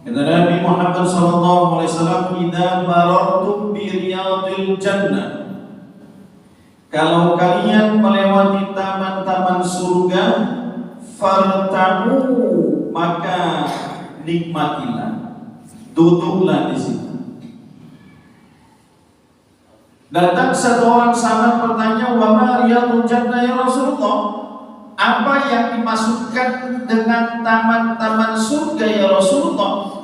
Kata Nabi Muhammad SAW, "Idza marartum bi riyadil jannah." Kalau kalian melewati taman-taman surga, fartamu, maka nikmatilah, duduklah di situ. Datang satu orang sahabat bertanya, "Wa ma riyadul jannah ya Rasulullah?" Apa yang dimaksudkan dengan taman-taman surga ya Rasulullah?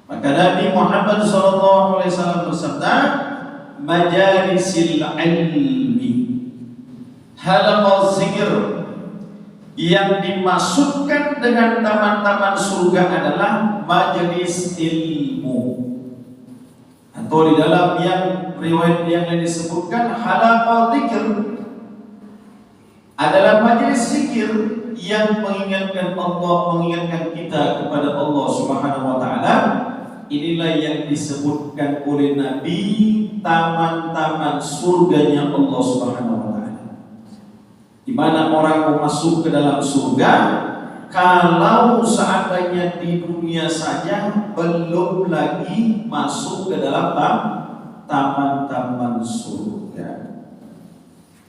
Maka Nabi Muhammad SAW bersabda, "Majalisil ilmi." Halaqal zikr. Yang dimaksudkan dengan taman-taman surga adalah majelis ilmu. Atau di dalam yang riwayat yang lain disebutkan halaqal zikr adalah majelis zikir yang mengingatkan Allah, mengingatkan kita kepada Allah Subhanahu wa taala. Inilah yang disebutkan oleh Nabi taman-taman surganya Allah Subhanahu wa taala. Di mana orang mau masuk ke dalam surga kalau seandainya di dunia saja belum lagi masuk ke dalam taman-taman surga.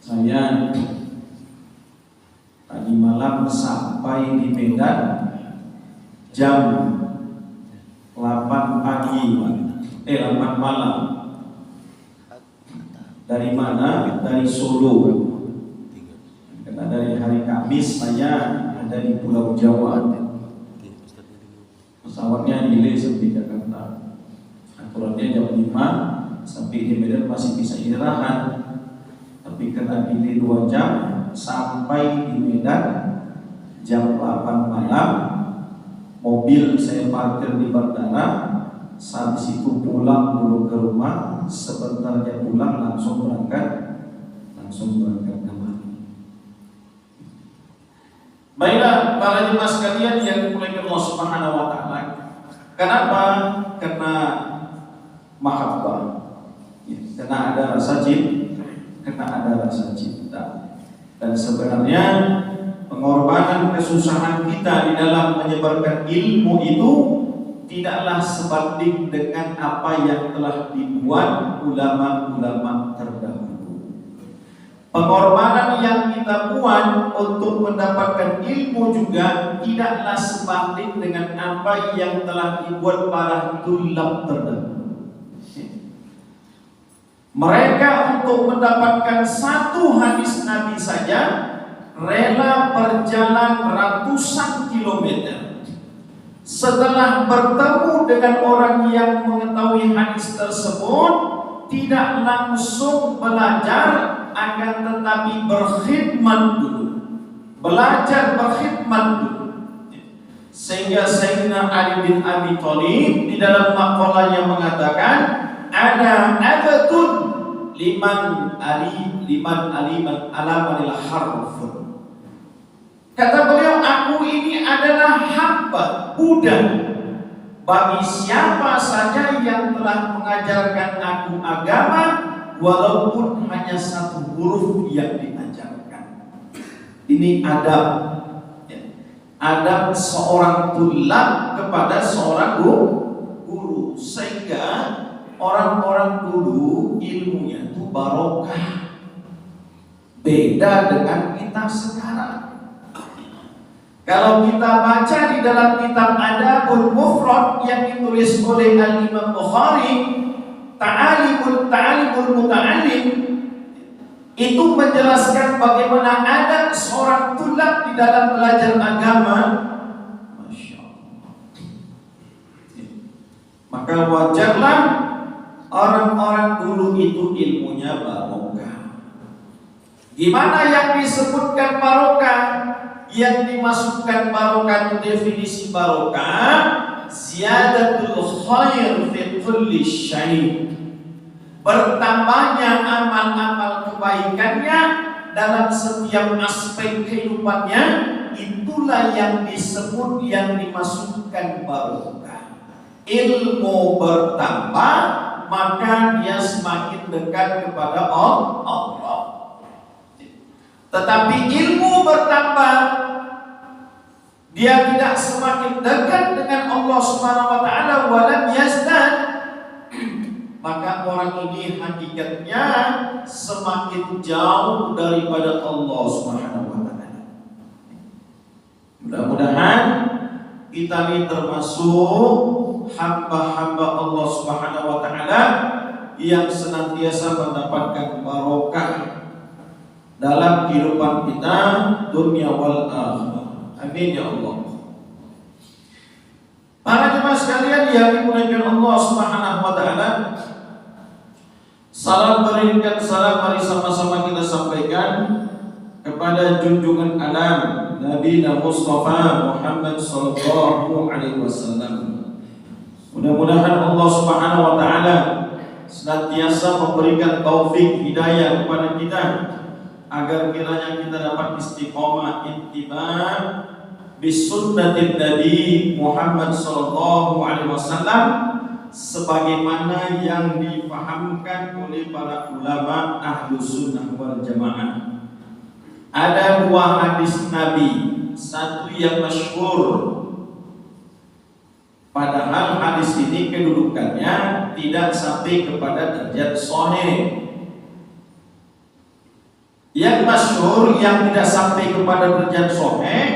Saya tadi malam sampai di Medan jam 8 malam. Dari mana? Dari Solo. Karena dari hari Kamis saya ada di Pulau Jawa. Pesawatnya delay sampai Jakarta. Aturannya jam 5, sampai di Medan masih bisa istirahat. Tapi karena delay 2 jam, sampai di Medan jam 8 malam. Mobil saya parkir di bandara, habis itu pulang dulu ke rumah, sebentar dia pulang langsung berangkat kembali. Baiklah para jemaah sekalian yang dimuliakan Allah Subhanahu wa taala. Kenapa? Karena mahabbah. Karena ada rasa cinta. Dan sebenarnya pengorbanan kesusahan kita di dalam menyebarkan ilmu itu tidaklah sebanding dengan apa yang telah dibuat ulama-ulama terdahulu. Pengorbanan yang kita buat untuk mendapatkan ilmu juga tidaklah sebanding dengan apa yang telah dibuat para ulama terdahulu. Mereka untuk mendapatkan satu hadis Nabi saja rela berjalan ratusan kilometer. Setelah bertemu dengan orang yang mengetahui hadis tersebut, tidak langsung belajar, akan tetapi berkhidmat dulu. Belajar berkhidmat dulu. Sehingga Sayyidina Ali bin Abi Thalib di dalam maqalahnya mengatakan, "Ana abatun liman alamanil harfun." Kata beliau, aku ini adalah hamba, budak bagi siapa saja yang telah mengajarkan aku agama, walaupun hanya satu huruf yang diajarkan. Ini adab, adab seorang tulab kepada seorang guru, sehingga orang-orang dulu ilmunya itu barokah, beda dengan kita sekarang. Kalau kita baca di dalam kitab Adabul Mufrad yang ditulis oleh Al-Imam Bukhari, Ta'alimul Muta'alim, itu menjelaskan bagaimana adab seorang tulab di dalam belajar agama. Masya Allah. Maka wajarlah orang-orang dulu itu ilmunya barokah. Gimana yang disebutkan barokah? Yang dimasukkan barokah itu definisi barokah, ziyadatul khair fi kulli syai'. Bertambahnya amal-amal kebaikannya dalam setiap aspek kehidupannya, itulah yang disebut, yang dimasukkan barokah. Ilmu bertambah, maka dia semakin dekat kepada Allah. Tetapi ilmu bertambah dia tidak semakin dekat dengan Allah Subhanahu wa taala walam yazdad, maka orang ini hakikatnya semakin jauh daripada Allah Subhanahu wa taala. Mudah-mudahan kita ini termasuk hamba-hamba Allah Subhanahu wa taala yang senantiasa mendapatkan barokah dalam kehidupan kita dunia wal akhirah. Amin ya Allah. Para jemaah sekalian yang dimuliakan Allah Subhanahu wa taala, salam berikan salam mari sama-sama kita sampaikan kepada junjungan alam Nabi Mustafa Muhammad sallallahu alaihi wasallam. Mudah-mudahan Allah Subhanahu wa taala senantiasa memberikan taufik hidayah kepada kita agar kiranya kita dapat istiqomah ittiba bisunnatin Nabi Muhammad sallallahu alaihi wasallam sebagaimana yang dipahamkan oleh para ulama Ahlus Sunnah wal Jamaah. Ada dua hadis Nabi, satu yang masyhur, padahal hadis ini kedudukannya tidak sampai kepada derajat sahih. Yang masyhur yang tidak sampai kepada derajat sahih,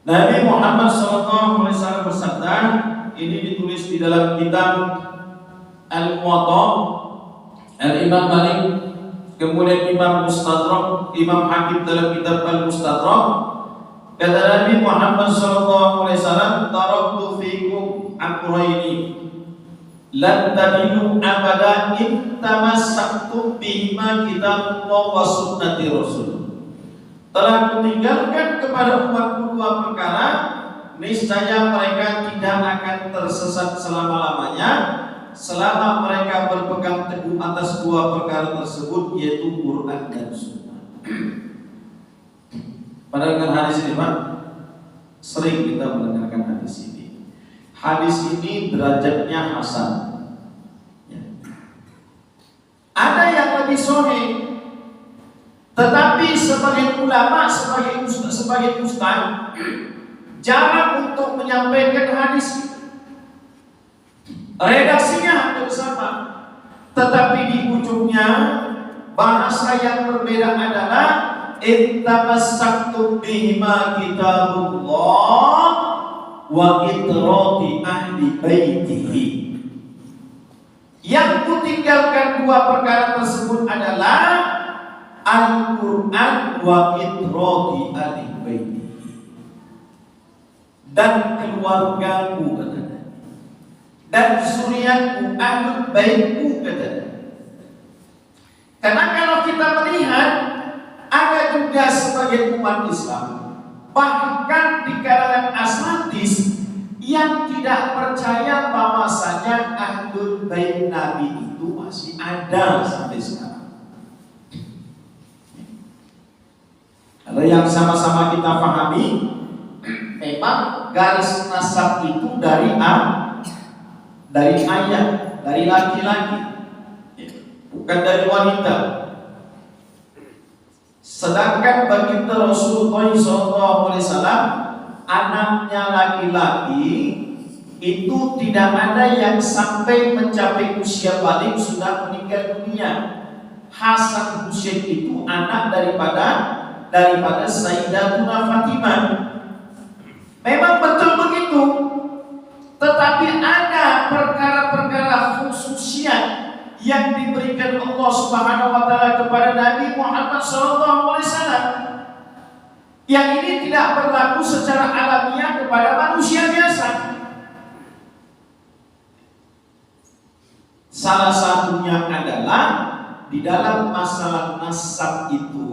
Nabi Muhammad SAW bersabda, ini ditulis di dalam kitab Al-Muwatta Al-Imam Malik, kemudian Imam Mustadrak, Imam Hakim dalam kitab Al-Mustadrak. Kata Nabi Muhammad SAW, taraktu fikum amrayni lan tadillu abadan in tamassaktum bihima kitabullah wa sunnati rasul. Telah kutinggalkan kepada umatku dua perkara, niscaya mereka tidak akan tersesat selama-lamanya selama mereka berpegang teguh atas dua perkara tersebut, yaitu Quran dan Sunnah. Pada dengan hadis ini, Pak, sering kita mendengarkan hadis ini. Hadis ini derajatnya hasan. Ya. Ada yang lebih sahih, tetapi sebagai ulama, sebagai ustaz, jarang untuk menyampaikan hadis. Redaksinya hampir sama, tetapi di ujungnya bahasa yang berbeda adalah intamassaktum bihima kitabullah wa itrati ahli baitihi. Yang kutinggalkan dua perkara tersebut adalah Al-Quran wa itrati ahli baitihi, dan keluargaku katanya, dan zuriatku ahlul baitku katanya. Karena kalau kita melihat ada juga sebagian umat Islam, bahkan di kalangan ashatis, yang tidak percaya bahwasanya ahlul bait Nabi itu masih ada sampai sekarang. Kalau yang sama-sama kita pahami, memang garis nasab itu dari ayah, dari laki-laki, bukan dari wanita. Sedangkan baginda Rasulullah SAW, anaknya laki-laki itu tidak ada yang sampai mencapai usia balik sudah meninggal dunia. Hasan Husain itu anak daripada Sayyidatuna Fatimah. Memang betul begitu. Tetapi ada perkara-perkara khususiat yang diberikan Allah Subhanahu wa taala kepada Nabi Muhammad SAW, yang ini tidak berlaku secara alamiah kepada manusia biasa. Salah satunya adalah di dalam masalah nasab itu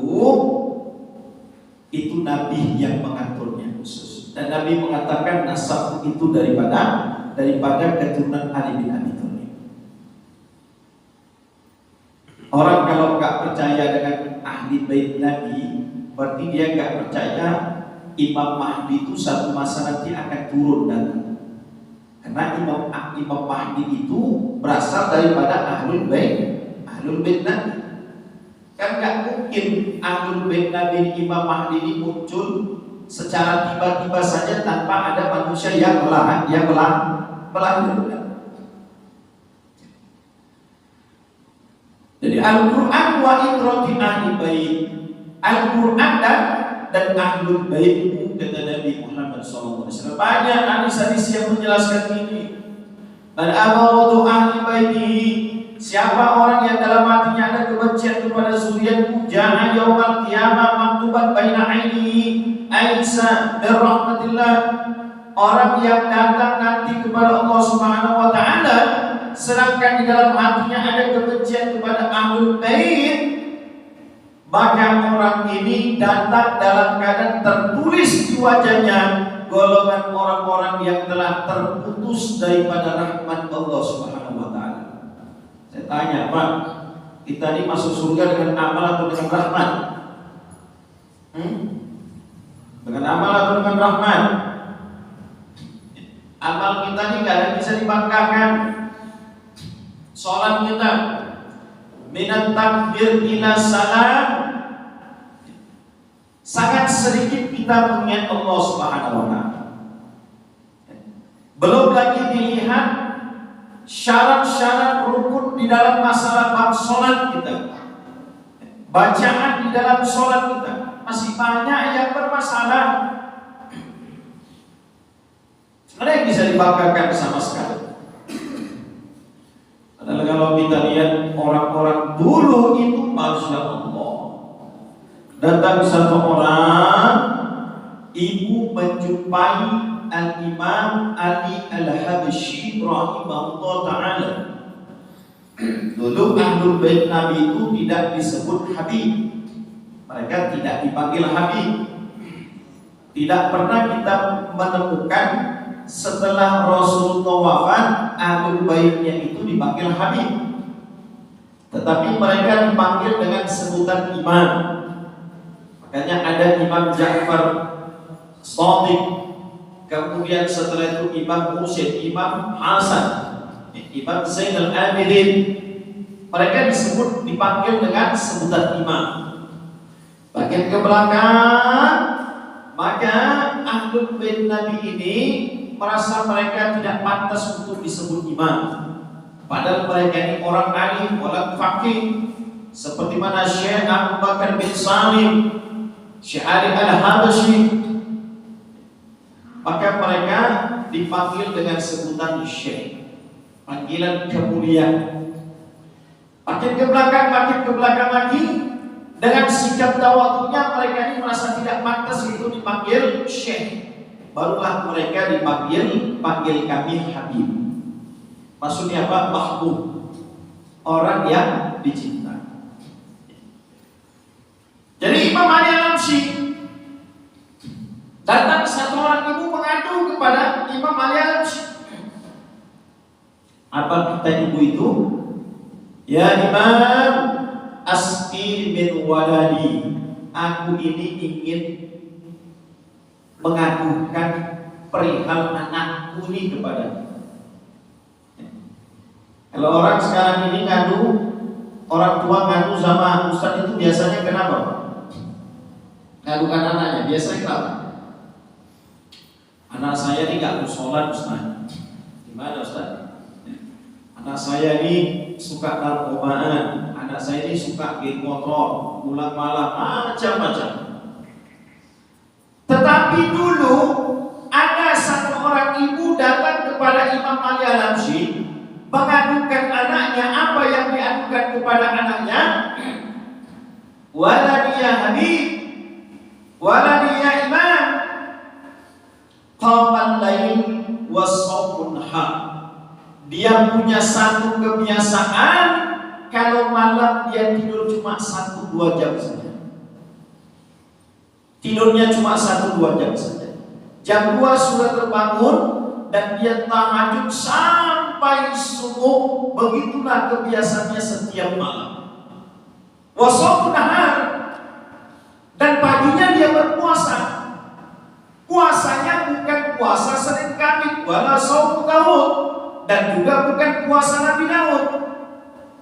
Nabi yang mengaturnya khusus, dan Nabi mengatakan nasab itu daripada keturunan Ali bin Abi Thalib. Orang kalau nggak percaya dengan ahli bait Nabi, berarti dia nggak percaya Imam Mahdi itu satu masa nanti akan turun datang. Karena Imam Mahdi itu berasal daripada ahlul bait Nabi. Kan nggak mungkin ahlul bait Nabi Imam Mahdi ini muncul secara tiba-tiba saja tanpa ada manusia yang melahirkan. Jadi Al-Quran wa itrati ahli bait, Al-Quran dan ahlul bait, kata Nabi Muhammad SAW. Banyak hadis-hadis yang menjelaskan ini. Man abghadu ahli baitihi, siapa orang yang dalam hatinya ada kebencian kepada zuriatku, ja'a yaumal qiyamah maktuban baina ainihi aisa min rahmatillah. Orang yang datang nanti kepada Allah Subhanahu wa taala sedangkan di dalam hatinya ada kebencian kepada ahlul bait, maka orang ini datang dalam keadaan tertulis di wajahnya golongan orang-orang yang telah terputus daripada rahmat Allah Subhanahu wa taala. Saya tanya, Pak, kita ini masuk surga dengan amal atau dengan rahmat? Dengan amal atau dengan rahmat? Amal kita ini gak ada bisa dibanggakan. Salat kita minat takbir ila salam, sangat sedikit kita mengingat Allah Subhanahu wa taala. Belum lagi dilihat syarat-syarat rukun di dalam masalah bab salat kita. Bacaan di dalam salat kita masih banyak yang bermasalah. Ada yang bisa dibanggakan sama sekali. Padahal kalau kita lihat orang-orang dulu itu, Masya Allah, datang satu orang, ibu menjumpai Al-Imam Ali Al-Habsyi rahimahullah ta'ala. Dulu ahlul bait Nabi itu tidak disebut Habib. Mereka tidak dipanggil Habib. Tidak pernah kita menemukan setelah Rasulullah wafat ahlul baitnya itu dipanggil Habib, tetapi mereka dipanggil dengan sebutan imam. Makanya ada Imam Ja'far Shadiq, kemudian setelah itu Imam Husain, Imam Hasan, Imam Zainal Abidin. Mereka disebut dipanggil dengan sebutan imam. Bagian ke belakang, maka ahlul bait Nabi ini merasa mereka tidak pantas untuk disebut imam. Padahal mereka ini orang alim, orang faqih, seperti mana Syekh Abu Bakar bin Salim, Syekh Ali Al-Habsyi. Maka mereka dipanggil dengan sebutan Syekh, panggilan kemuliaan. Makin ke belakang lagi, dengan sikap tawadhunya mereka ini merasa tidak pantas itu dipanggil Syekh. Barulah mereka panggil kami Habib. Maksudnya apa? Mahbub, orang yang dicinta. Jadi Imam Ali Al-Habsyi, datang satu orang ibu mengadu kepada Imam Ali Al-Habsyi. Apa kata ibu itu? Ya Imam, asqi min waladi, aku ini ingin mengadukan perihal anakku ini kepada. Kalau orang sekarang ini ngadu, orang tua ngadu sama ustaz itu biasanya kenapa? Ngadukan anaknya, biasanya kenapa? Anak saya ini gak mau sholat ustaz. Gimana ustaz? Anak saya ini suka narkobaan, anak saya ini suka geng motor, pulang malam, macam-macam. Tetapi dulu ada satu orang ibu datang kepada Imam Ali Al-Habsyi mengadukan anaknya. Apa yang diadukan kepada anaknya? Waladiya Habib, waladiya Imam, qamal lail wasawmun ha. Dia punya satu kebiasaan, kalau malam dia tidur cuma 1-2 jam saja. Tidurnya cuma 1-2 jam saja. Jam 2 sudah terbangun dan dia tahajud sampai subuh. Begitulah kebiasaannya setiap malam. Wasaumun nahar, dan paginya dia berpuasa. Puasanya bukan puasa Senin Kamis, wala shaum Daud, dan juga bukan puasa Nabi Daud.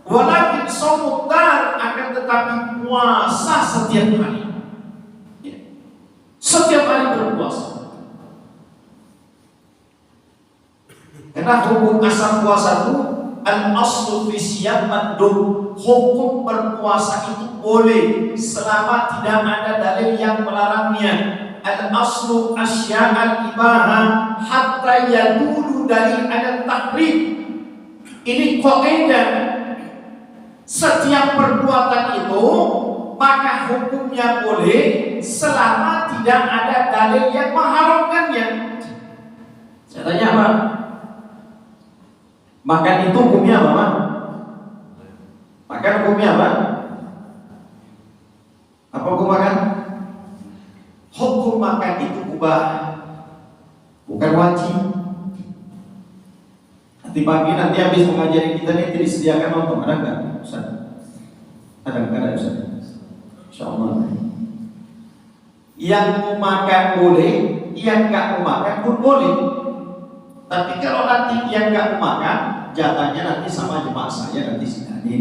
Walakin shaum dar, akan tetapi puasa setiap hari. setiap hari berpuasa. Karena hukum asal puasa itu al-aslu fi siyam mandub, hukum berpuasa itu boleh selama tidak ada dalil yang melarangnya. Al-aslu asya'al ibaha hatta yadulu dalil ada tahrim. Ini kaidah. Setiap perbuatan itu maka hukumnya boleh selama tidak ada dalil yang mengharamkannya. Saya tanya apa? Makan itu hukumnya apa, Pak? Makan hukumnya apa? Apa hukum makan? Hukum makan itu ubah, bukan wajib. Nanti habis mengajarin kita ini disediakan nonton, ada nggak? Ustaz? Ada nggak Ustaz? Insyaallah. Yang mau makan boleh, yang nggak mau makan pun boleh. Tapi kalau nanti yang nggak mau makan, jatahnya nanti sama jemaah saya nanti nanti.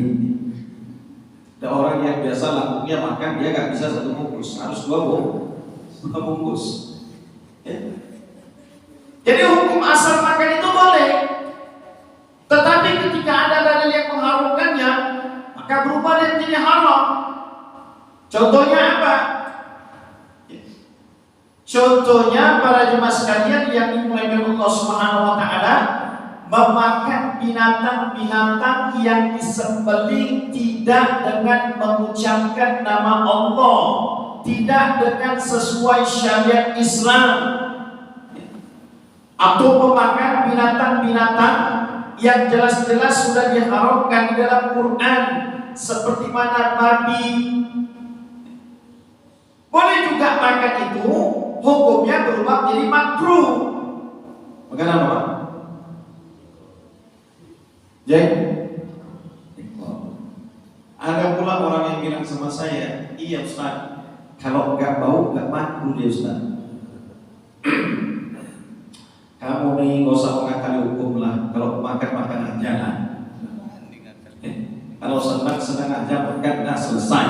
Ada orang yang biasa lakunya makan, dia nggak bisa satu bungkus, harus dua bungkus. Ya. Jadi hukum asal makan itu boleh, tetapi ketika ada dalil yang mengharumkannya, maka berubah dan jadi haram. Contohnya apa? Contohnya para jemaah sekalian yang dimulai oleh Allah Subhanahu wa taala memakan binatang-binatang yang disembelih tidak dengan mengucapkan nama Allah, tidak dengan sesuai syariat Islam, atau memakan binatang-binatang yang jelas-jelas sudah diharamkan di dalam Quran seperti mana babi. Boleh juga makan itu hukumnya berubah menjadi makruh. Bagaimana Pak? Jadi ada pula orang yang bilang sama saya, iya Ustaz, kalau nggak bau nggak makruh dia Ustaz. Kamu nih nggak usah mengakali hukum lah, kalau makan aja lah. Kalau senang aja makan, nah selesai.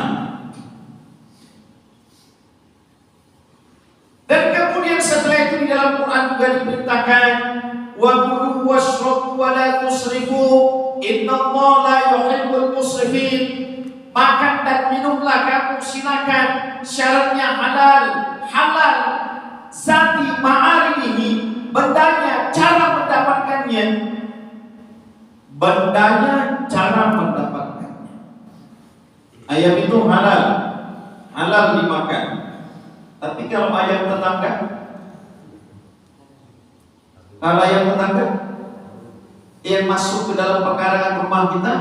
Dan kemudian setelah itu di dalam Quran juga diberitakan wa kulu washrabu wa la tusrifu innallaha la yuhibbul musrifin. Makan dan minumlah kamu silakan, syaratnya halal zati ma'arihi, bendanya, cara mendapatkannya. Ayam itu halal dimakan. Tapi kalau ayam tetangga, yang masuk ke dalam pekarangan rumah kita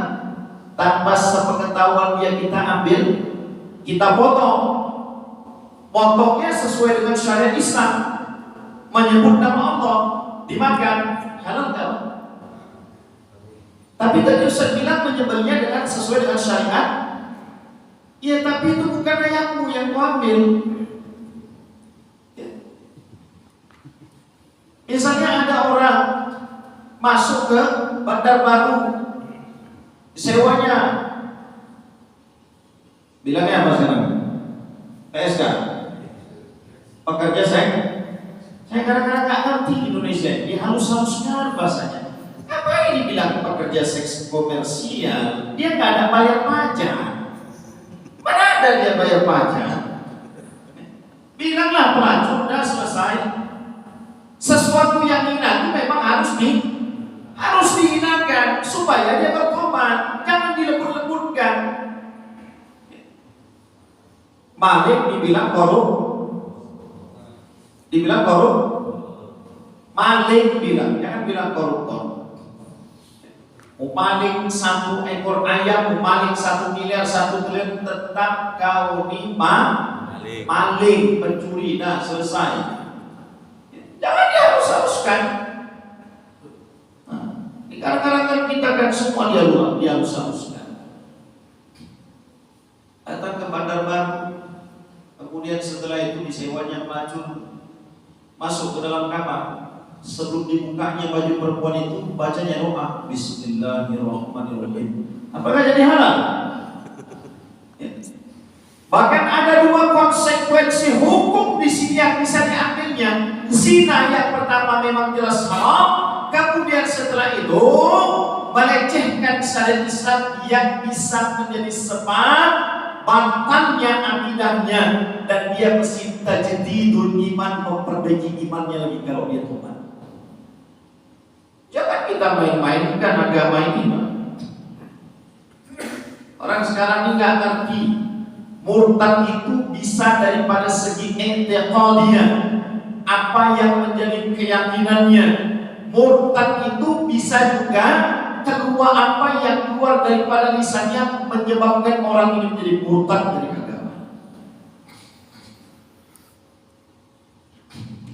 tanpa sepengetahuan dia, kita ambil, kita potongnya sesuai dengan syariat Islam, menyebut nama Allah, dimakan, halal tak? Tapi tadi Ustaz bilang menyembelihnya dengan sesuai dengan syariat. Ya, tapi itu bukan ayammu yang kau ambil. Misalnya ada orang masuk ke Bandar Baru, sewanya, bilangnya apa sekarang? PSK, pekerja saya kadang-kadang nggak ngerti Indonesia, dia halus-haluskan bahasanya. Apa yang dibilang pekerja seks komersial? Dia nggak ada bayar pajak. Mana ada dia bayar pajak? Bilanglah pelacur, udah selesai. Sesuatu yang hina itu memang harus dihinakan supaya dia bertobat, jangan dilebur-leburkan. Malik dibilang korup, Malik bilang, jangan bilang koruptor. Mau maling 1 ekor ayam, mau maling 1 miliar, 1 triliun, tetap kau ini maling, pencuri, nah selesai. Jangan dihalus-haluskan. Kadang-kadang kita kan semua dihalus-haluskan. Datang ke Bandar Baru, kemudian setelah itu disewanya pelacur, masuk ke dalam kamar. Sebelum dibukanya baju perempuan itu, bacanya doa Bismillahirrahmanirrahim. Apakah jadi halal? Bahkan ada 2 konsekuensi hukum Umum di sini yang bisa diambilnya, zina yang pertama memang jelas haram, kemudian setelah itu melecehkan syariat Islam yang bisa menjadi sebab batalnya akidahnya, dan dia mesti tajdidul iman, memperbaiki imannya lagi kalau dia tobat. Jangan kita main-mainkan agama ini. Orang sekarang ini nggak ngerti murtad itu bisa daripada segi i'tiqadiyah, apa yang menjadi keyakinannya. Murtad itu bisa juga keluar apa yang keluar daripada lisannya menyebabkan orang ini menjadi murtad dari agama.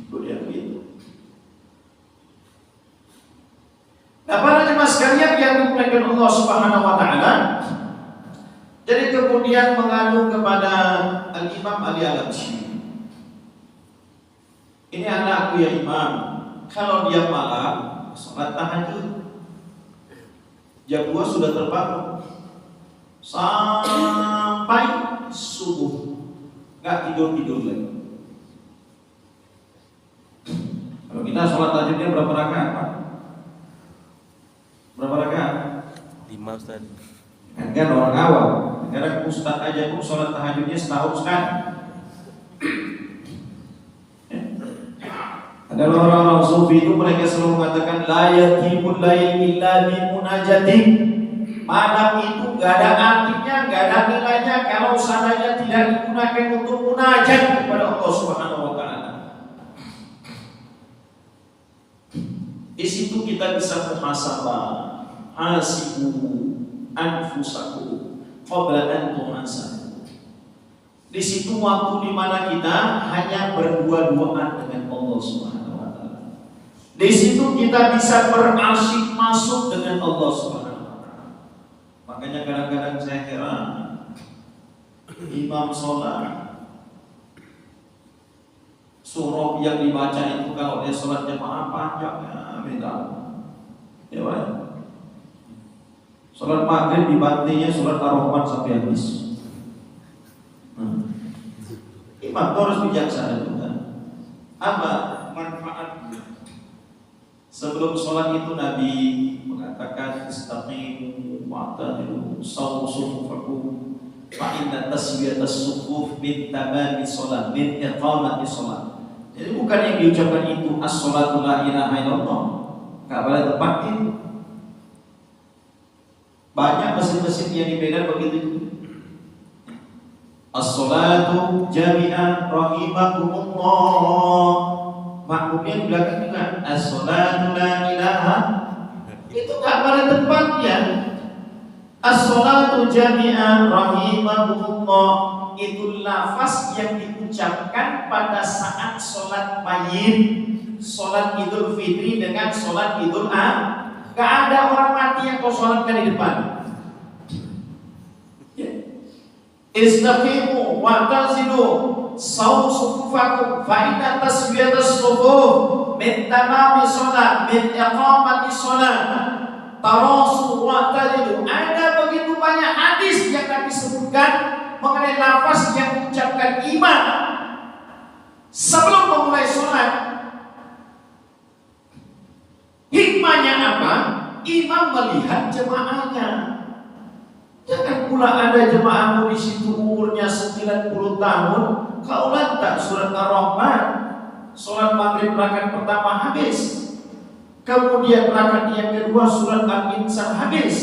Itu dia begitu. Nah, para jemaah sekalian yang dimuliakan Allah Subhanahu wa taala, jadi kemudian mengadu kepada Al-Imam Ali Al-Habsyi. Ini anakku ya Imam, kalau dia malam sholat tahajud, jam 2 sudah terbangun sampai subuh, nggak tidur lagi. Kalau kita sholat tahajudnya berapa rakaat, Pak? Berapa rakaat? 5, Ustaz. Kan orang awam. Sekarang Ustaz aja pun sholat tahajudnya setahun sekali. Ada orang-orang sufi itu mereka selalu mengatakan la yatibul lail illa bi munajatin. Malam itu gak ada artinya, gak ada nilainya kalau seandainya tidak digunakan untuk munajat kepada Allah Subhanahu wa taala. Di situ kita bisa muhasabah, hasibu anfusakum qabla an tuhasabu. Di situ waktu di mana kita hanya berdua-duaan dengan Allah Subhanahu wa taala. Di situ kita bisa berasyik masuk dengan Allah Subhanahu wa taala. Makanya kadang-kadang saya heran, imam sholat, surah yang dibaca itu kalau dia sholat jamaah panjangnya beda. Ya Pak. Sholat maghrib dibantinya sholat ar-Rahman sampai habis. Imam harus bijaksana juga. Apa manfaatnya? Sebelum sholat itu Nabi mengatakan istaqimu wa'tadilu sawu sufufakum fa inna taswiyatas sufuf min tamami sholat, min iqamati sholat. Jadi bukan yang diucapkan itu as-sholatu la ilaha illallah, gak pada tempat itu. Banyak mesin-mesin yang dipegang begitu. As-sholatu jami'an rahimakumullah. Makmumnya di belakang juga as-sholatu la ilaha. Itu gak pada tempatnya. As-sholatu jami'an rahimakumullah itu lafaz yang diucapkan pada saat sholat mayit, sholat Idul Fitri dengan sholat Idul Adha. Gak ada orang mati yang kau sholatkan di depan. Istaqimu wa'tazilu sawu sufufakum fa inna taswiyatas sufuf min tamami sholat, min iqamati sholat. Tarasu wa'tadilu. Ada begitu banyak hadis yang Nabi sebutkan mengenai lafaz yang diucapkan imam sebelum memulai sholat. Hikmahnya apa? Imam melihat jemaahnya. Jangan pula ada jemaahmu di situ umurnya 90 tahun, kau lantak surat Ar-Rahman, sholat maghrib rakaat pertama habis, kemudian rakaat yang kedua surat Al-Insan habis.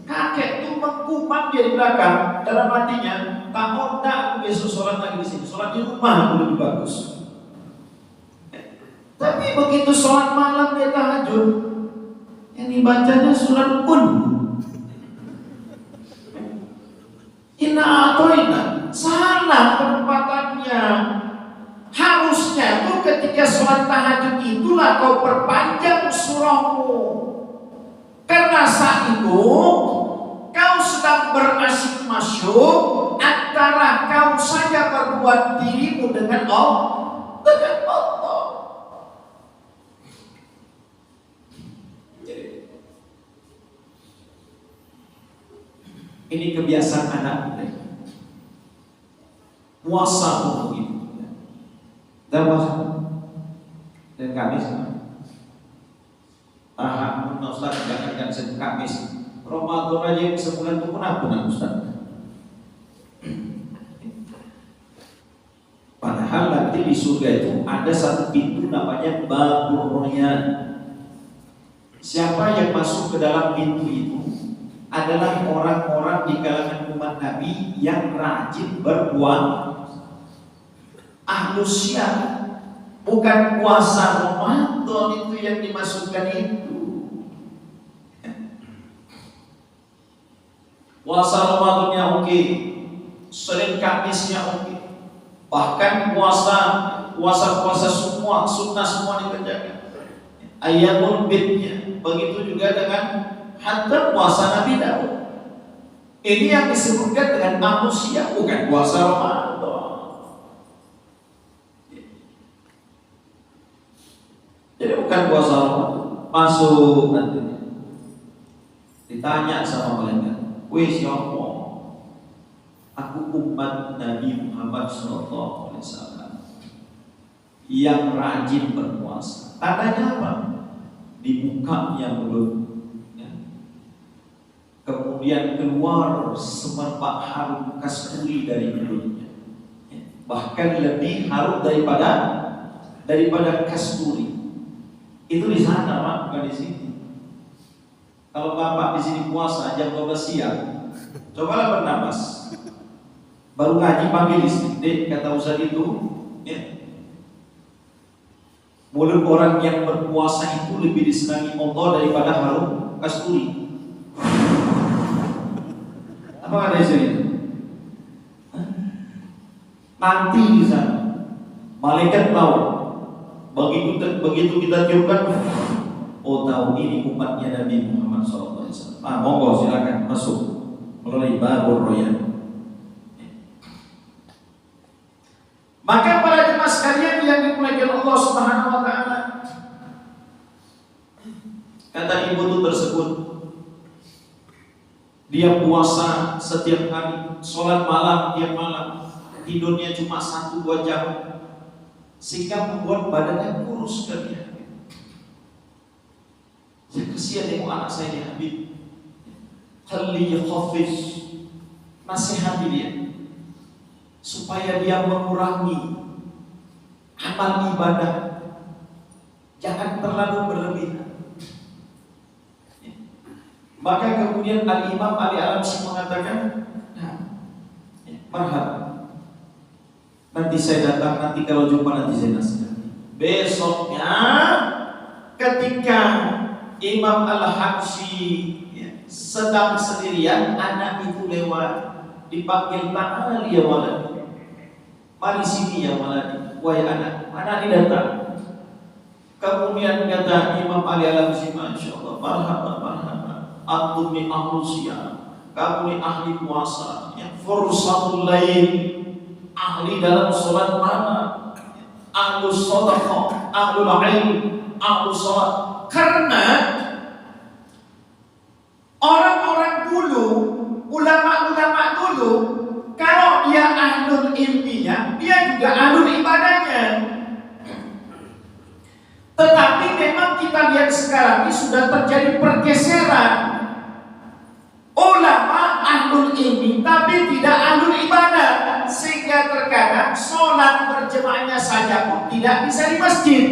Kakek itu mengkumam dia di belakang, dalam hatinya, tak mau tak besok sholat lagi di sini, sholat di rumah lebih bagus. Tapi begitu sholat malam dia tahajud, yang dibacanya surat Qul. Inna atoina, salah penempatannya. Harusnya tuh ketika sholat tahajud itulah kau perpanjang surahmu. Karena saat itu kau sedang berasyik masuk antara kau saja berbuat dirimu dengan Allah. Ini kebiasaan anak kita. Puasa untuk itu. Dan puasa dan Kamis. Ustaz jangan Senin Kamis. Ramadan aja yang sebulan itu pun Ustaz. Padahal nanti di surga itu ada satu pintu namanya Babur Royan. Siapa yang masuk ke dalam pintu itu adalah orang-orang di kalangan umat Nabi yang rajin berpuasa. Ahlus syam, bukan puasa Ramadan itu yang dimasukkan itu. Puasa Ramadannya oke, Senin Kamisnya oke. Bahkan puasa semua sunnah semua dikerjakan. Ayatul bidnya begitu juga dengan hatta puasa Nabi Daud. Ini yang disebutkan dengan manusia, bukan puasa Ramadan. Jadi bukan puasa Ramadan. Masuk nanti ditanya sama malaikat, "Wis siapa?" "Aku umat Nabi Muhammad SAW yang rajin berpuasa." Tandanya apa? Dibukanya mulut, ya. Kemudian keluar semerbak harum kasturi dari mulutnya, ya. Bahkan lebih harum daripada kasturi. Itu di sana, Pak, bukan di sini. Kalau Bapak di sini puasa jam 12 siang, cobalah bernapas. Baru ngaji panggil istri, "Dek," kata Ustaz itu, ya, mulut orang yang berpuasa itu lebih disenangi Allah daripada harum kasturi. Apa kata istri? Nanti di sana malaikat tahu. Begitu kita tiupkan, oh tahu ini umatnya Nabi Muhammad SAW. Monggo silakan masuk melalui Babur Royan. Maka para jemaah sekalian yang dimuliakan Allah Subhanahu wa taala, kata ibu itu tersebut, dia puasa setiap hari, sholat malam tiap malam, tidurnya cuma 1-2 jam, sehingga membuat badannya kurus sekali. Saya kasihan tengok anak saya di Habib, khalli khafiz, nasihati dia supaya dia mengurangi amal ibadah, jangan terlalu berlebihan. Maka kemudian Al-Imam Ali Al-Amsi mengatakan, marhab, nanti saya datang, nanti kalau jumpa nanti saya nasihati. Besoknya ketika Imam Al-Habsyi sedang sendirian, anak itu lewat, dipanggil, "Ta'al ya walad, mari sini ya walad, wahai anak." Anak ini datang. Kemudian kata Imam Ali Al-Habsyi, "Masya Allah, marhaban, marhaban, antum ni ahlus syam, kamu ni ahli puasa, ya, fursatul lail, ahli dalam sholat malam, ahlus shadaqah, ahlul ilm, ahlus sholat." Karena orang-orang dulu, ulama-ulama dulu, kalau dia ahlul ilminya, dia juga ahlul ibadahnya. Tetapi memang kita lihat sekarang ini sudah terjadi pergeseran. Ulama ahlul ilmi tapi tidak ahlul ibadah, sehingga terkadang sholat berjemaahnya saja pun tidak bisa di masjid.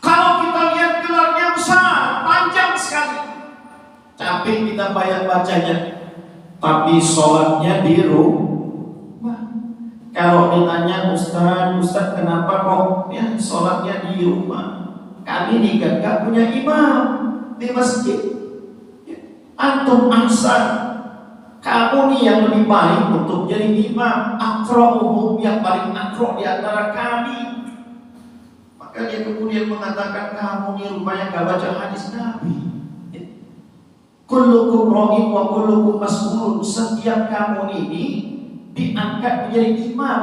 Kalau kita lihat gelarnya besar, panjang sekali, capek kita bayar bacanya, tapi sholatnya di rumah. Kalau ditanya, Ustaz kenapa kok ya sholatnya di rumah? Kami ini kan gak punya imam di masjid. Antum ahsan, kamu nih yang lebih baik untuk jadi imam, akra'uhum, yang paling akro' di antara kami. Maka dia kemudian mengatakan, kamu nih rupanya gak baca hadis Nabi. Kullukum ra'in wa kullukum mas'ulun. Setiap kamu ini diangkat menjadi imam.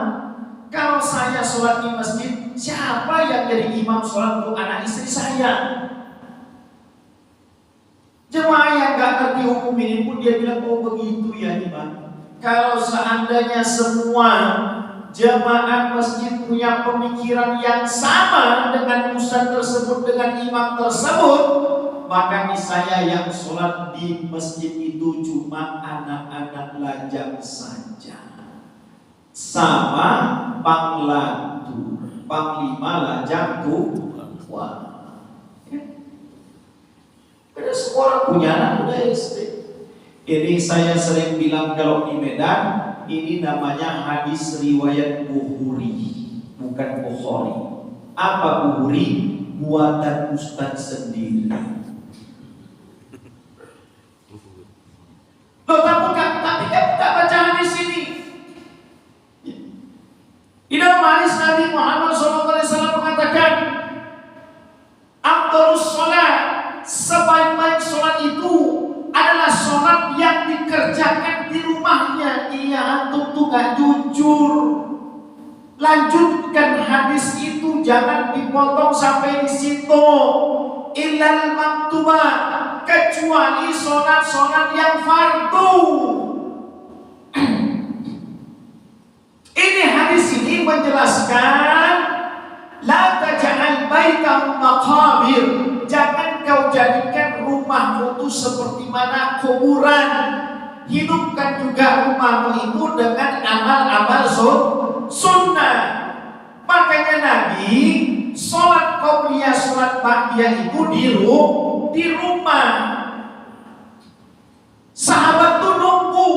Kalau saya sholat di masjid, siapa yang jadi imam sholat untuk anak istri saya? Jemaah yang gak ngerti hukum ini pun dia bilang, "Oh begitu ya imam." kalau seandainya semua jamaah masjid punya pemikiran yang sama dengan ustaz tersebut, dengan imam tersebut, maka niscaya yang sholat di masjid itu cuma anak-anak lajang saja, sama panglatu, panglima lajang tua. Karena semua orang punya anak udah SD. Ini saya sering bilang kalau di Medan, ini namanya hadis riwayat Bukhari, bukan Bukhari. Apa Bukhari? Buatan ustaz sendiri. Loh, tapi kamu tak baca hadis ini. Di dalam hadis Nabi Muhammad SAW mengatakan, afdhalus sholat, sebaik-baik sholat itu adalah sholat yang dikerjakan di rumahnya. Iya, antum tuh gak jujur. Lanjutkan hadis itu, jangan dipotong sampai di situ. Illal maktubah, kecuali sholat-sholat yang fardu. Ini hadis ini menjelaskan, la taj'al baitakum maqabir, jangan kau jadikan rumahmu itu seperti mana kuburan. Hidupkan juga rumahmu itu dengan amal-amal sunnah. Makanya Nabi sholat qobliyah, sholat ba'diyah itu di rumah. Sahabat tuh nunggu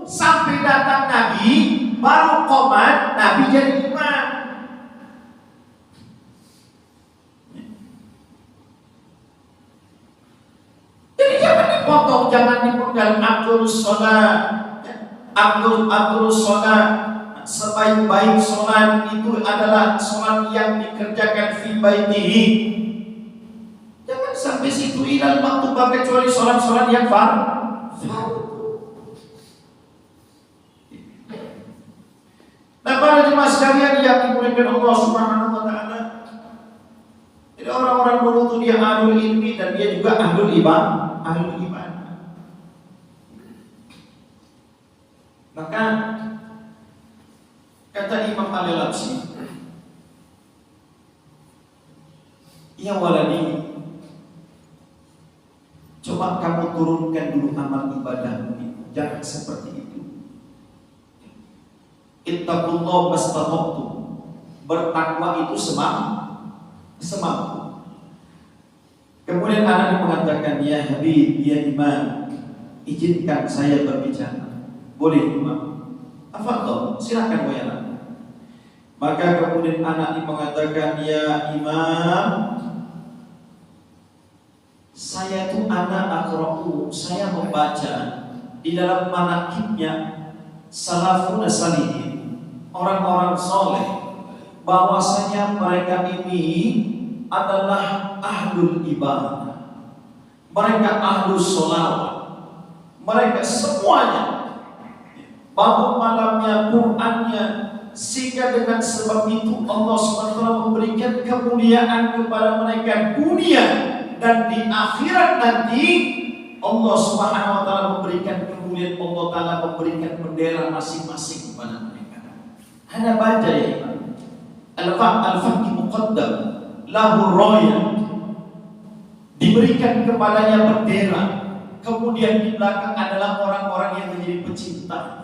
sampai datang Nabi, baru qomat, Nabi jadi imam. Jadi jangan dipotong, jangan dipenggal. Abdul sholat, Abdul sholat, sebaik-baik sholat itu adalah sholat yang dikerjakan fi baitihi. Jangan sampai situ, ilal maktubah, kecuali sholat-sholat yang fardu. Nah, para jemaah sekalian yang dimuliakan Allah Subhanahu wa taala, jadi orang-orang dulu itu dia ahlul ilmi dan dia juga ahlul ibadah. Maka kata Imam Al-Labsi, ya waladi, coba kamu turunkan dulu amal ibadahmu itu, jangan seperti itu. Ittaqullah mastata'tu, bertakwa itu semampu. Kemudian anak mengatakan, ya Habib, ya Imam, izinkan saya berbicara. Boleh Imam? Afadhal, silakan wahai anak. Maka kemudian anak mengatakan, ya Imam, saya itu anak akra'u, saya membaca di dalam manaqibnya salafun salihin, orang-orang soleh, bahwasanya mereka ini adalah ahlul ibadah, mereka ahlus sholawat, mereka semuanya bangun malamnya, Qur'annya, sehingga dengan sebab itu Allah SWT memberikan kemuliaan kepada mereka dunia dan di akhirat nanti. Allah Subhanahu wa taala memberikan kemuliaan, Allah taala memberikan bendera masing-masing kepada mereka. Hanya baca ya Imam, al-faqih muqaddam lahu raya, diberikan kepadanya bendera, kemudian di belakang adalah orang-orang yang menjadi pecinta.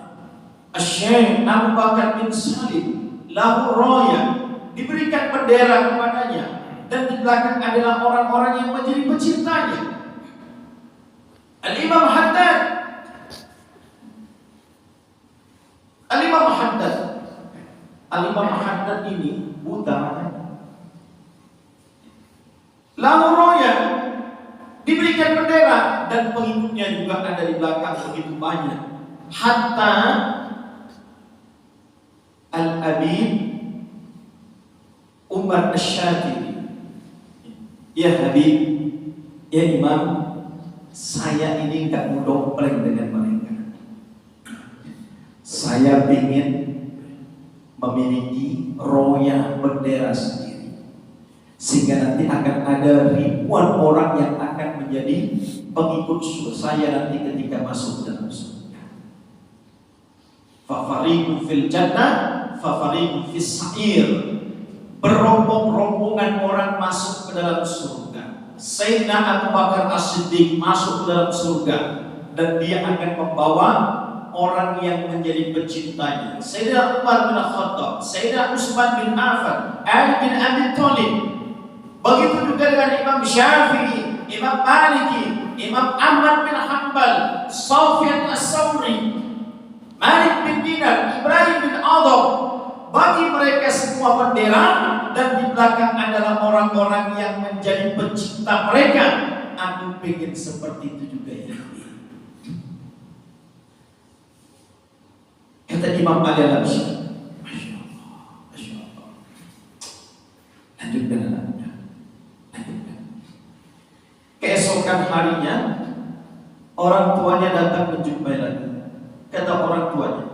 Asy-Syaikh Abu Bakar bin Salim lahu raya, diberikan bendera kepadanya, dan di belakang adalah orang-orang yang menjadi pecintanya. Al-Imam Haddad, Al-Imam Haddad ini buta, lahu raya, diberikan bendera, dan pengikutnya juga ada di belakang begitu banyak. Hatta Al-Abid Umar Asy-Syadili, ya Habib, ya Imam, saya ini gak mau dompleng dengan mereka. Saya ingin memiliki roya bendera sendiri, sehingga nanti akan ada ribuan orang yang akan menjadi pengikut saya nanti ketika masuk dalam surga. fafariqun fil jannah fafariqun fis sa'ir. Berombong-rombongan orang masuk ke dalam surga. Sayyidina Abu Bakar As-Siddiq masuk ke dalam surga dan dia akan membawa orang yang menjadi pecintanya. Sayyidina Umar bin Khattab, Sayyidina Utsman bin Affan, Ali bin Abi Thalib. Begitu juga dengan Imam Syafi'i, Imam Maliki, Imam Ahmad bin Hanbal, Sufyan Ats-Tsauri, Malik bin Dinar, Ibrahim bin Adham. Bagi mereka semua bendera dan di belakang adalah orang-orang yang menjadi pecinta mereka. Aku pengen seperti itu juga ya. Kata Imam Ali Al-Syekh, Masya Allah, Masya Allah. Lanjutkan anaknya, lanjutkan. Keesokan harinya orang tuanya datang menjumpai lagi. Kata orang tuanya,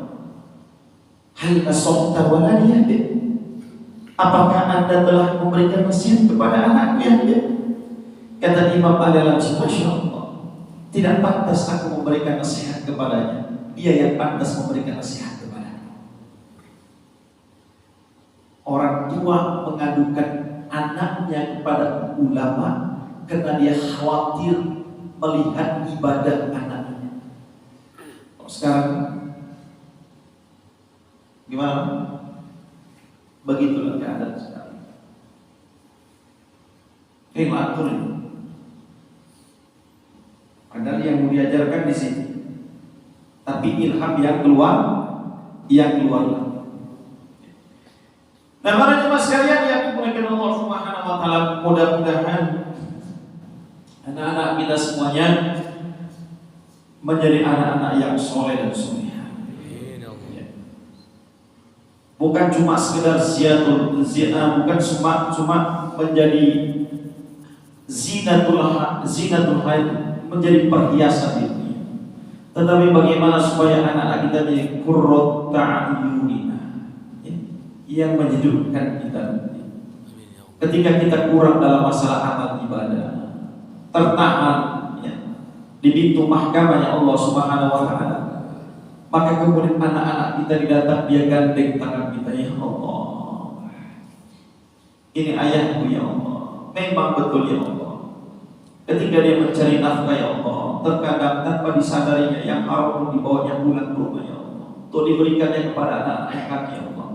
hal nasabta waladiya? Apakah anda telah memberikan nasihat kepada anaknya? Kata Imam Ali Al-Syekh, Masya Allah, tidak pantas aku memberikan nasihat kepadanya. Dia yang pantas memberikan nasihat kepadanya. Orang tua mengadukan anaknya kepada ulama karena dia khawatir melihat ibadah anaknya. Sekarang gimana? Begitulah keadaan sekarang. Atur ini. Padahal yang mau diajarkan di sini, tapi ilham yang keluar. Nah, para jemaah sekalian yang dimuliakan Allah Subhanahu wa taala, mudah-mudahan anak-anak kita semuanya menjadi anak-anak yang soleh dan solehah. Bukan cuma sekedar bukan cuma menjadi zinatul hayat, menjadi perhiasan dunia. Tetapi bagaimana supaya anak-anak kita menjadi qurratu a'yunina, yang menyejukkan kita. Ketika kita kurang dalam masalah amal ibadah, tertahan di pintu mahkamahnya Allah Subhanahu wa taala, maka kemudian anak-anak kita didatang, dia gandeng tangan kita, ya Allah, ini ayahku ya Allah, memang betul ya Allah. Ketika dia mencari nafkah ya Allah, terkadang tanpa disadarinya yang haram pun dibawanya pulang ke rumah ya Allah, untuk diberikannya kepada anak-anak kami ya Allah,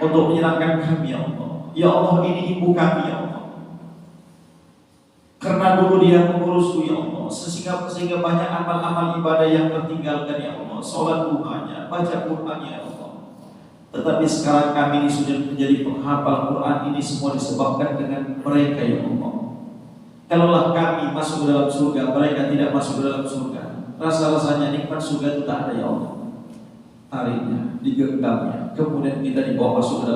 untuk menyenangkan kami ya Allah. Ya Allah, ini ibu kami ya Allah, karena dulu dia mengurusku ya Allah, sehingga banyak amal-amal ibadah yang tertinggalkan ya Allah, sholat duhanya, baca Quran ya Allah. Tetapi sekarang kami ini sudah menjadi penghafal Quran, ini semua disebabkan dengan mereka ya Allah. Kalaulah kami masuk ke dalam surga, mereka tidak masuk ke dalam surga, rasa-rasanya nikmat surga itu tak ada ya Allah. Tariknya, digenggamnya, kemudian kita dibawa masuk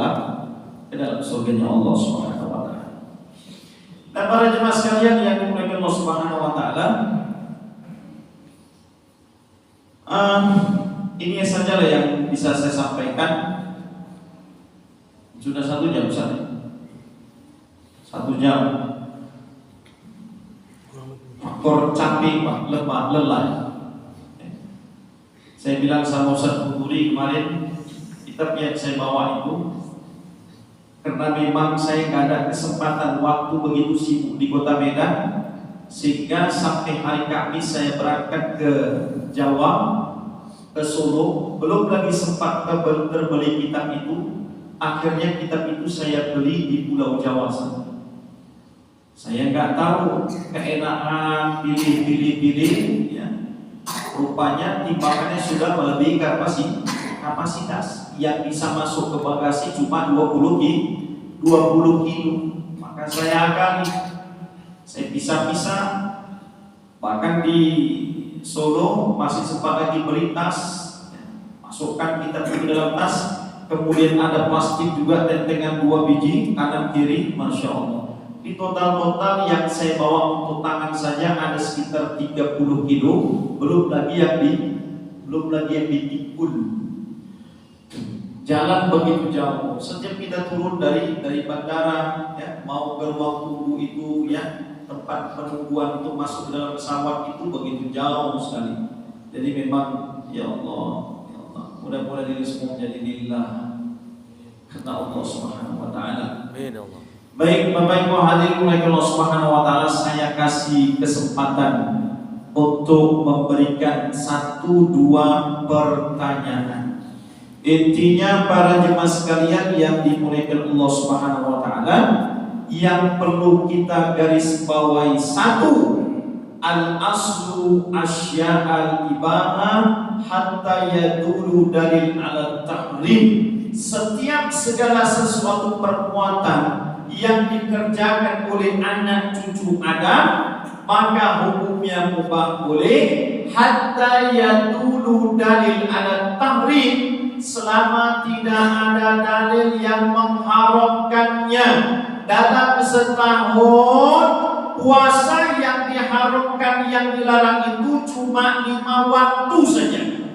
ke dalam surganya Allah Subhanahu wa taala. Dan para jemaah sekalian yang dimuliakan Allah Subhanahu wa taala, ini sajalah yang bisa saya sampaikan. Sudah 1 jam Ustaz. 1 jam. Faktor capek, lemah, lelah. Saya bilang sama Ustaz Bukuri kemarin, kitab yang saya bawa itu, karena memang saya nggak ada kesempatan, waktu begitu sibuk di kota Medan, sehingga sampai hari Kamis saya berangkat ke Jawa, ke Solo, belum lagi sempat terbeli kitab itu. Akhirnya kitab itu saya beli di Pulau Jawa sana. Saya nggak tahu keenaan pilih ya. Rupanya timbangannya sudah melebihi kapasitas. Yang bisa masuk ke bagasi cuma 20 kilo. Maka saya pisah-pisah. Bahkan di Solo masih sempat lagi beli tas, masukkan kitab ke dalam tas. Kemudian ada plastik juga, tentengan 2 biji kanan kiri, Masya Allah. Di total yang saya bawa untuk tangan saja ada sekitar 30 kilo, belum lagi yang dipikul. Jalan begitu jauh. Setiap kita turun dari bandara, ya, mau ke ruang tunggu itu, ya, tempat penungguan untuk masuk ke dalam pesawat itu begitu jauh sekali. Jadi memang ya Allah, Mudah-mudahan diri semua menjadi lillah karena Allah Subhanahu wa taala. Amin ya Allah. Baik Bapak Ibu hadirin oleh Allah Subhanahu wa taala, saya kasih kesempatan untuk memberikan 1-2 pertanyaan. Intinya para jemaah sekalian yang dimuliakan Allah Subhanahu wa taala, yang perlu kita garis bawahi satu, al-aslu asya'al ibahah hatta yadulu dalil ala tahrim. Setiap segala sesuatu perbuatan yang dikerjakan oleh anak cucu Adam, maka hukumnya mubah boleh hatta yadulu dalil ala tahrim, selama tidak ada dalil yang mengharamkannya. Dalam setahun puasa yang diharamkan, yang dilarang itu cuma 5 waktu saja,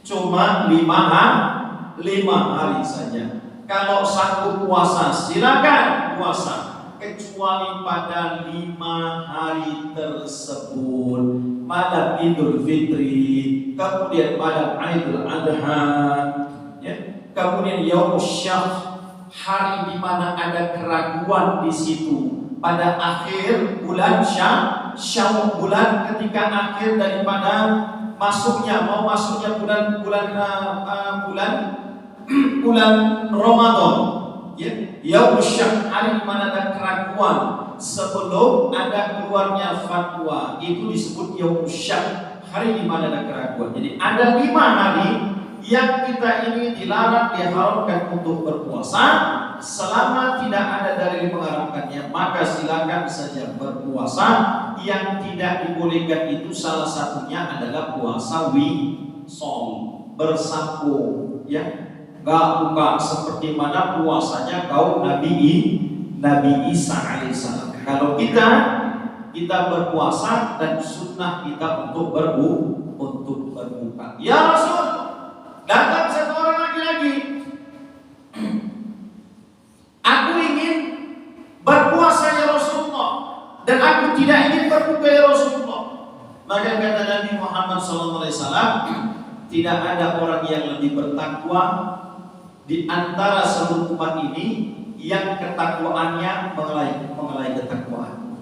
cuma 5 hari saja. Kalau sanggup puasa silakan puasa, kecuali pada 5 hari tersebut, malam Idul Fitri, kemudian malam Idul Adha, ya, kemudian Yaumul Syak, hari di mana ada keraguan di situ. Pada akhir bulan Syawal, bulan ketika akhir daripada masuknya bulan Ramadan, ya, Yaumul Syak, hari di mana ada keraguan sebelum ada keluarnya fatwa, itu disebut Yaumul Syak, hari di mana ada keraguan. Jadi ada 5 hari yang kita ini dilarang, diharamkan untuk berpuasa. Selama tidak ada dalil mengharamkannya, maka silakan saja berpuasa. Yang tidak dibolehkan itu salah satunya adalah puasa wisol, bersambung, ya, gak buka seperti mana puasanya kaum Nabi Isa alaihissalam. Kalau kita berpuasa dan sunnah kita untuk berbuka. Ya Rasul, datang satu orang laki-laki, aku ingin berpuasa ya Rasulullah, dan aku tidak ingin berbuka ya Rasulullah. Maka kata Nabi Muhammad SAW, tidak ada orang yang lebih bertakwa di antara seluruh umat ini yang ketakwaannya mengalai ketakwaan.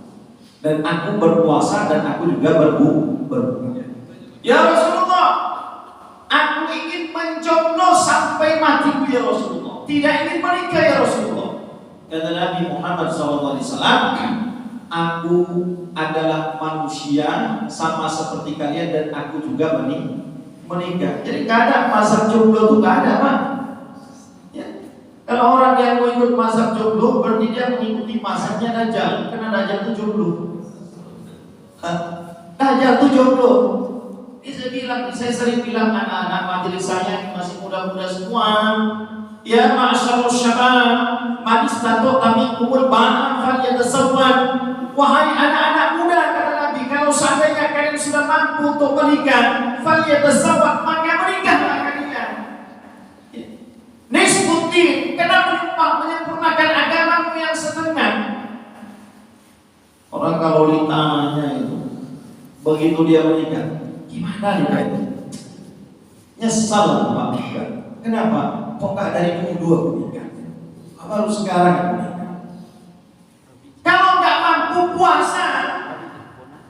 Dan aku berpuasa dan aku juga berbuka. Ya Rasulullah, aku ingin menjomblo sampai mati ya Rasulullah, tidak ingin menikah ya Rasulullah. Kata Nabi Muhammad SAW, aku adalah manusia sama seperti kalian dan aku juga menikah. Jadi gak ada mazhab jomblo itu, gak ada, Pak. Ya. Kalau orang yang mau ikut mazhab jomblo, berarti dia mengikuti mazhabnya Dajjal, karena Dajjal itu jomblo. Dajjal itu jomblo. Saya sering bilang anak-anak majelis saya yang masih muda-muda semua, ya ma'asyarul syabab, man istata'a minkumul ba'ata falyatazawwaj. Wahai anak-anak muda, kata Nabi, kalau seandainya kalian sudah mampu untuk menikah, falyatazawwaj, maka menikahlah kalian. Nisbuddin, kenapa menyempurnakan agamamu yang setengah? Orang kalau ditanya itu, begitu dia menikah, gimana nikah itu? Nyesal Pak nikah. Kenapa? Kok gak dari umur 2 aku nikah? Baru sekarang aku nikah. Kalau gak mampu puasa,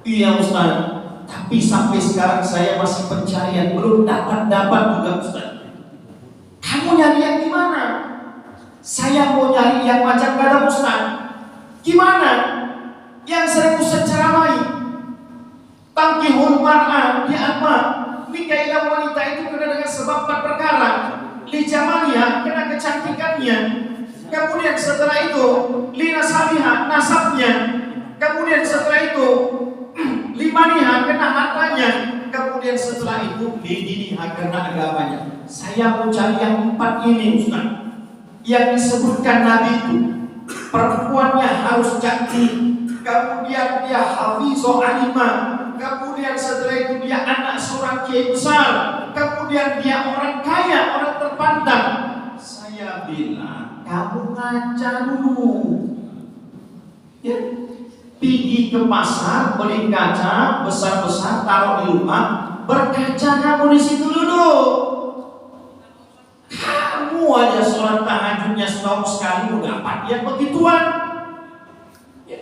iya Ustaz, tapi sampai sekarang saya masih pencarian, belum dapat juga Ustaz. Kamu nyari yang gimana? Saya mau nyari yang macam kata Ustaz. Gimana? Yang 1000 secara baik. Tangkihul mar'ah bi'amma, nikailah wanita itu kena dengan sebab 4 perkara. Lijamaliha, kena kecantikannya. Kemudian setelah itu linasabiha, nasabnya. Kemudian setelah itu limaniha, kena hartanya. Kemudian setelah itu lidiniha, kena agamanya. Saya mau cari yang 4 ini Ustaz, yang disebutkan Nabi itu. Perempuannya harus cantik, kemudian dia hafizah alimah, kemudian setelah itu dia anak seorang kiai besar, kemudian dia orang kaya, orang terpandang. Saya bilang, kamu ngaca dulu, ya, pergi ke pasar beli kaca besar-besar, taruh di rumah, berkaca kamu di situ dulu. setahun sekali udah dapat yang begituan. Ya.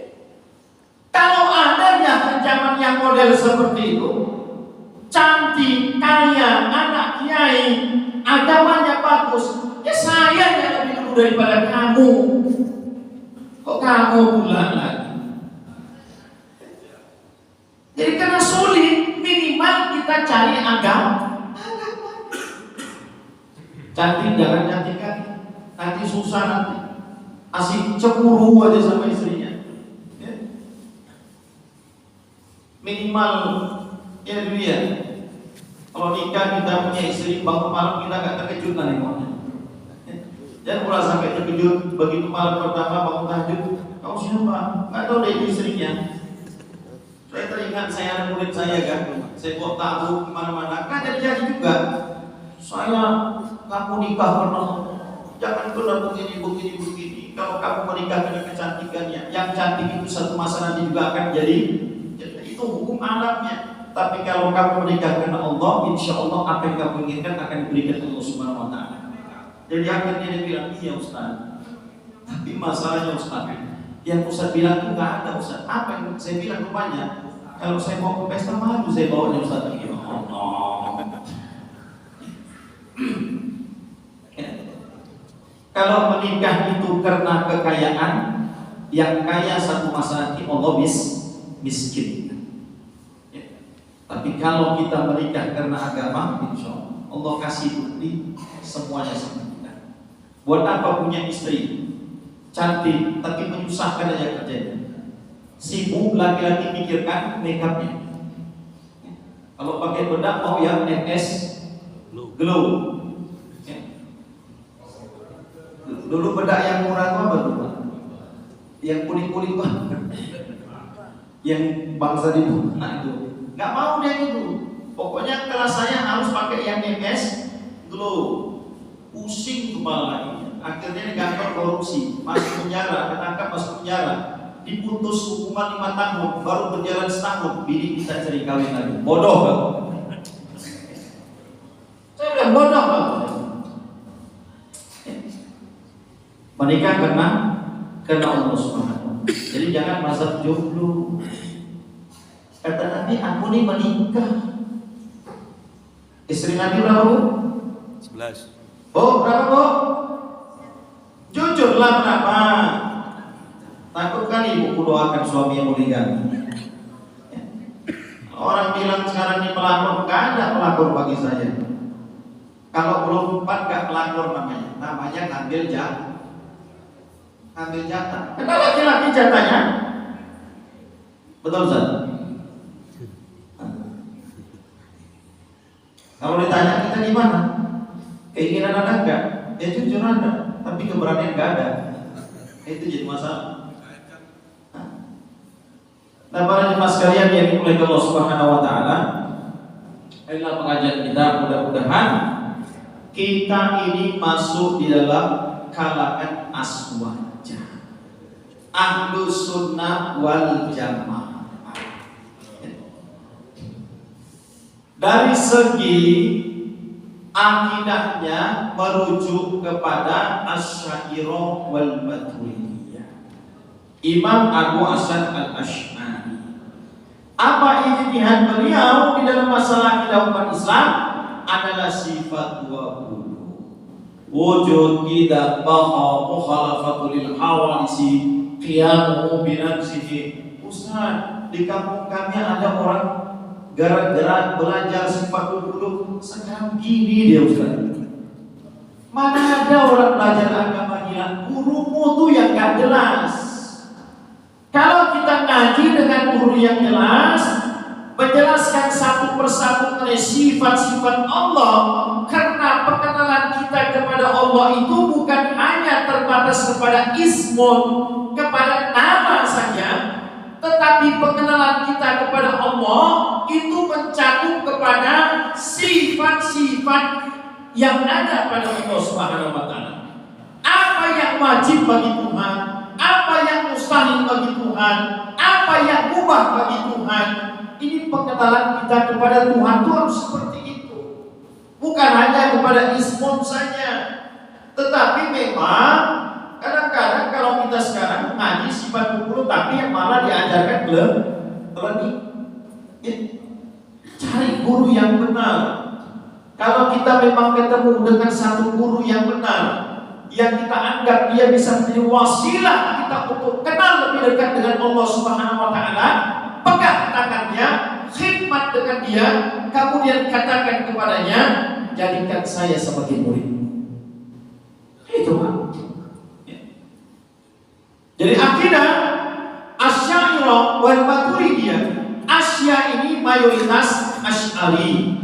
Kalau ada zaman yang model seperti itu, cantik, kaya, anak kiai, agamanya bagus, ya saya yang lebih dulu daripada kamu. Kok kamu pulang lagi? Jadi karena sulit, minimal kita cari agama. Cantik jangan cantik kan, nanti susah nanti. Asik cemburu aja sama istrinya. Ya. Minimal ya dulu ya. Kalau nikah kita punya istri, bangun malam kita gak terkejut nanti maunya. Jangan pula sampai terkejut begitu malam pertama bangun tahajud. Kau siapa? Gak tahu dari istrinya. Saya teringat saya ada murid saya kan, saya bawa tahu kemana-mana. Kan jadi juga. Saya kamu nikah karena jangan pernah begini. Kalau kamu menikah dengan kecantikannya, yang cantik itu satu masa nanti juga akan jadi itu hukum alamnya. Tapi kalau kamu menikah karena Allah, insya Allah apa yang kamu inginkan akan diberikan Allah Subhanahu Wa Taala. Jadi akhirnya dia bilang, iya Ustaz. Tapi masalahnya Ustaz, yang Ustaz bilang itu nggak ada Ustaz. Apa yang saya bilang rupanya? Kalau saya mau ke pesta malu saya bawanya Ustaz. Kalau menikah itu karena kekayaan, yang kaya satu masa nanti Allah miskin. Ya. Tapi kalau kita menikah karena agama, insya Allah kasih bukti semuanya sama kita. Buat apa punya istri cantik tapi menyusahkan aja kerjanya? Sibuk laki-laki pikirkan makeupnya. Ya. Kalau pakai bedak mau yang NS glow. Dulu bedak yang murah itu apa dulu? Yang kuning-kuning banget. Yang bangsa di Nah itu nggak mau dia itu. Pokoknya kelas saya harus pakai yang MS glow. Pusing kepala lagi. Akhirnya di kantor korupsi, masuk penjara, ketangkap masuk penjara, diputus hukuman 5 tahun, baru berjalan setahun, bini kita cari kawin lagi. Bodoh kan? Saya bilang bodoh kan? Menikah karena Allah Subhanahu. Jadi jangan merasa jomblo. Kata Nabi, aku nih menikah. Istri Nabi berapa bu? 11. Oh berapa bu? Jujurlah berapa? Takut kali ibu doakan suami yang poligami. Orang bilang sekarang ini pelakor, gak ada pelakor bagi saya. Kalau belum 4 gak pelakor namanya. Namanya ngambil jatah. Ambil jatah. Kenapa laki-laki jatahnya? Betul Ustaz? Kalau ditanya kita gimana? Keinginan ada enggak? Ya jujur ada, tapi keberanian enggak ada. Itu jadi masalah. Nah para jemaah sekalian yang dimulai Allah Subhanahu Wa Taala, inilah pengajian kita. Mudah-mudahan kita ini masuk di dalam kalangan aswad. Ahlu sunnah wal jamaah. Dari segi akidahnya merujuk kepada Asy'ariyah wal Maturidiyah. Imam Abu Hasan al-Asy'ari. Apa ijtihad beliau di dalam masalah akidah umat Islam adalah sifat 20. Wujud tidak baha mukhalafatul lil hawadisi qiyamuhu binafsihi. Ustaz, di kampung kami ada orang gara-gara belajar sifat 20 sekarang gini dia Ustaz. Mana ada orang belajar agama gila, gurumu tuh yang gak jelas. Kalau kita ngaji dengan guru yang jelas, menjelaskan satu persatu mengenai sifat-sifat Allah, karena pengenalan kita kepada Allah itu bukan hanya terbatas kepada ismun, kepada nama saja, tetapi pengenalan kita kepada Allah itu mencakup kepada sifat-sifat yang ada pada Allah Subhanahu Wa Taala. Apa yang wajib bagi Tuhan, apa yang mustahil bagi Tuhan, apa yang mubah bagi Tuhan. Ini pengenalan kita kepada Tuhan itu harus seperti itu. Bukan hanya kepada ismun saja. Tetapi memang kadang-kadang kalau kita sekarang ngaji sifat 40, tapi yang malah diajarkan lebih. Ya, cari guru yang benar. Kalau kita memang ketemu dengan satu guru yang benar, yang kita anggap dia bisa menjadi wasilah kita untuk kenal lebih dekat dengan Allah Subhanahu wa taala, pegang tangannya, khidmat dengan dia, kemudian katakan kepadanya, jadikan saya sebagai murid. Itu kan. Jadi akidah Asy'ariyah wal Maturidiyah. Asya ini mayoritas Asy'ari.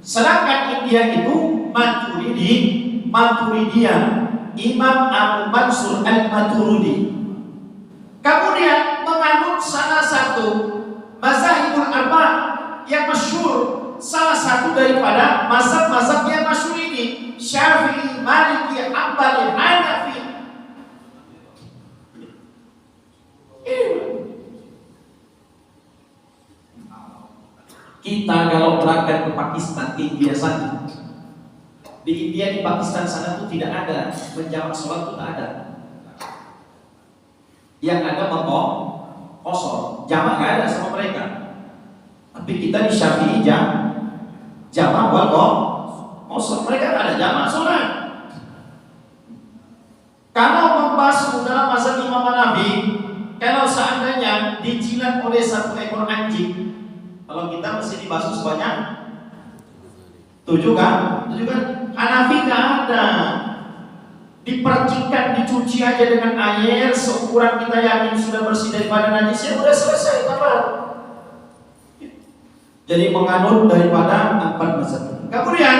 Sedangkan India itu Maturidiyah. Imam Abu Mansur al-Maturidi. Kemudian menganut salah satu mazhabul arba yang masyhur, salah satu daripada mazhab-mazhab yang masyhur ini, Syafi'i, Maliki, Hambali, Hanafi. Kita kalau berangkat ke Pakistan, ke India sana, di India, di Pakistan sana tuh tidak ada menjamak sholat, tuh tak ada. Yang ada kosong, jamak nggak ada sama mereka. Tapi kita di Syafi'i jamak kosong, mereka nggak ada jamak sholat. Kalau membasuh dalam mazhab Imam Hanafi, kalau seandainya dijilat oleh satu ekor anjing, kalau kita mesti dibasuh sebanyak 7 kan? Hanafi nggak ada. Dipercikan, dicuci aja dengan air seukuran kita yakin sudah bersih daripada najis, ya udah selesai kapan? Jadi menganut daripada 4 mazhab. Kemudian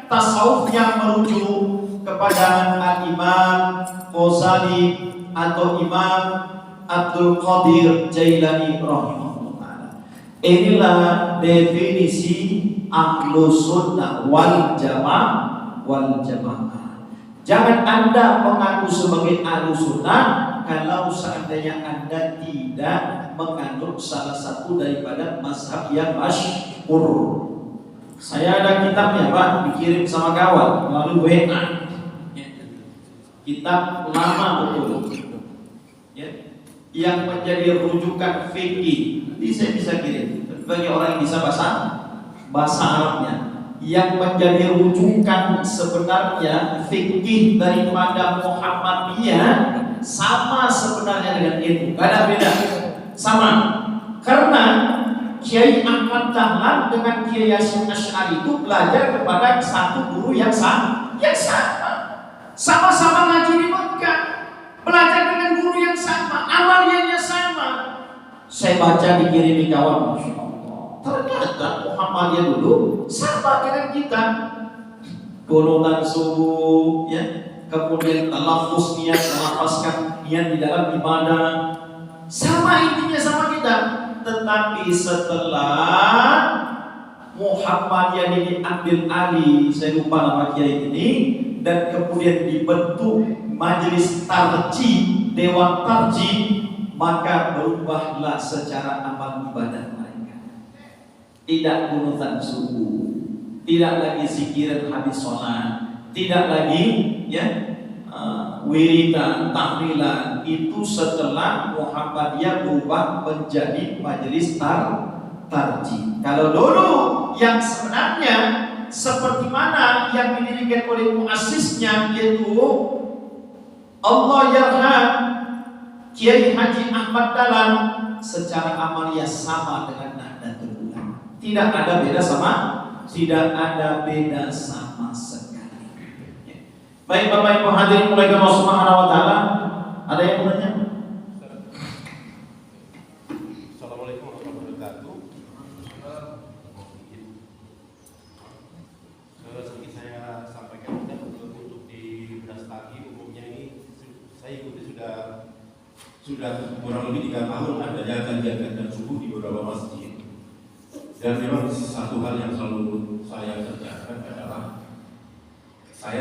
tasawuf yang merujuk kepada Al-Imam Ghazali atau Imam Abdul Qadir Jailani rahimahullah. Inilah definisi Ahlus Sunnah wal Jamaah. Jangan Anda mengaku sebagai Ahlus Sunnah kalau seandainya Anda tidak menganut salah satu daripada mazhab yang masyhur. Saya ada kitabnya Pak, dikirim sama kawan melalui WA. Kitab lama betul, ya, yang menjadi rujukan fikih. Ini saya bisa kirim bagi orang yang bisa bahasa Arabnya. Yang menjadi rujukan sebenarnya fikih daripada Muhammadiyah sama sebenarnya dengan ilmu, gak ada beda, sama. Karena Kiai Ahmad Dahlan dengan Kiai Hasyim Asy'ari itu belajar kepada satu guru yang sama. Sama-sama ngaji di Mekah, belajar dengan guru yang sama, amaliannya sama. Saya baca dikirimi kawan, Masya Allah, ternyata Muhammadiyah dulu sama dengan kita. Golongan subuh, ya, kemudian talafuz niat, melafazkan niat di dalam ibadah, sama intinya sama kita. Tetapi setelah Muhammadiyah ini ambil alih, saya lupa nama kiai ini, dan kemudian dibentuk majelis tarjih, dewan tarjih, maka berubahlah secara amal ibadah mereka. Tidak kunutan subuh, tidak lagi zikiran habis sholat, tidak lagi wiridan, tahlilan. Itu setelah Muhammadiyah berubah menjadi majelis tarjih. Kalau dulu yang sebenarnya seperti mana yang didirikan oleh muassisnya, yaitu Allah yarham Kiai Haji Ahmad Dahlan, secara amaliyah sama dengan Nahdlatul Ulama. Tidak ada beda sama sekali. Baik Bapak Ibu hadirin mulai Allah Subhanahu wa taala, ada yang mau tanya? Assalamualaikum warahmatullahi wabarakatuh. Seperti saya sampaikan untuk di beras pagi umumnya ini saya ikuti sudah kurang lebih 3 tahun adanya kajian subuh di beberapa masjid. Dan memang satu hal yang selalu saya kerjakan adalah